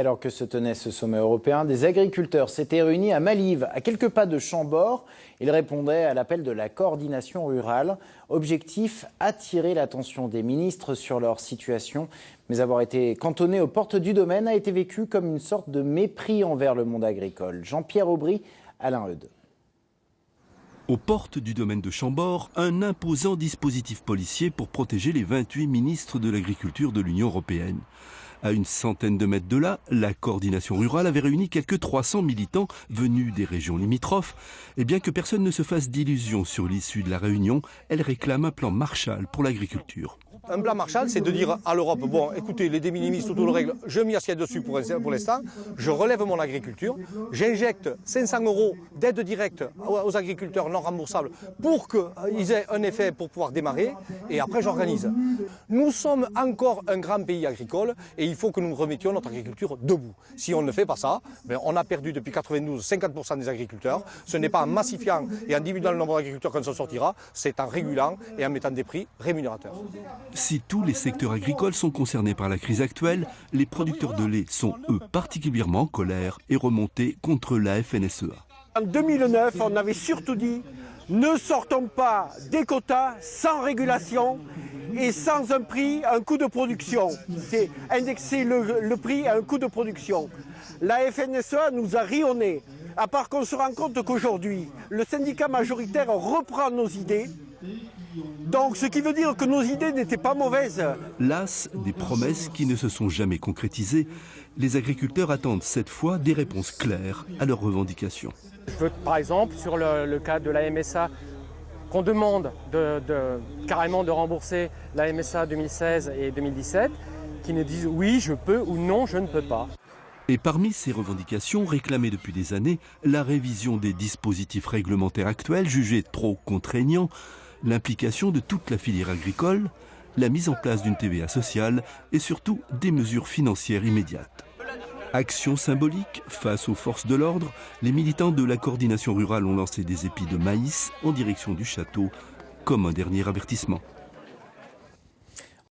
Alors que se tenait ce sommet européen, des agriculteurs s'étaient réunis à Maldives, à quelques pas de Chambord. Ils répondaient à l'appel de la coordination rurale. Objectif, attirer l'attention des ministres sur leur situation. Mais avoir été cantonné aux portes du domaine a été vécu comme une sorte de mépris envers le monde agricole. Jean-Pierre Aubry, Alain Eudes. Aux portes du domaine de Chambord, un imposant dispositif policier pour protéger les 28 ministres de l'agriculture de l'Union européenne. À une centaine de mètres de là, la coordination rurale avait réuni quelques 300 militants venus des régions limitrophes. Et bien que personne ne se fasse d'illusions sur l'issue de la réunion, elle réclame un plan Marshall pour l'agriculture. Un plan Marshall, c'est de dire à l'Europe, bon, écoutez, les de minimis, toutes les règles, je m'y assieds dessus pour l'instant, je relève mon agriculture, j'injecte 500 € d'aide directe aux agriculteurs non remboursables pour qu'ils aient un effet pour pouvoir démarrer, et après j'organise. Nous sommes encore un grand pays agricole, et il faut que nous remettions notre agriculture debout. Si on ne fait pas ça, on a perdu depuis 92 50% des agriculteurs. Ce n'est pas en massifiant et en diminuant le nombre d'agriculteurs qu'on s'en sortira, c'est en régulant et en mettant des prix rémunérateurs. Si tous les secteurs agricoles sont concernés par la crise actuelle, les producteurs de lait sont, eux, particulièrement en colère et remontés contre la FNSEA. En 2009, on avait surtout dit « Ne sortons pas des quotas sans régulation et sans un prix, un coût de production. » C'est indexer le prix à un coût de production. La FNSEA nous a ri au nez, à part qu'on se rend compte qu'aujourd'hui, le syndicat majoritaire reprend nos idées. Donc, ce qui veut dire que nos idées n'étaient pas mauvaises. Las des promesses qui ne se sont jamais concrétisées, les agriculteurs attendent cette fois des réponses claires à leurs revendications. Je veux par exemple, sur le cas de la MSA, qu'on demande carrément de rembourser la MSA 2016 et 2017, qui nous disent oui, je peux ou non, je ne peux pas. Et parmi ces revendications réclamées depuis des années, la révision des dispositifs réglementaires actuels jugés trop contraignants, l'implication de toute la filière agricole, la mise en place d'une TVA sociale et surtout des mesures financières immédiates. Action symbolique face aux forces de l'ordre, les militants de la coordination rurale ont lancé des épis de maïs en direction du château comme un dernier avertissement.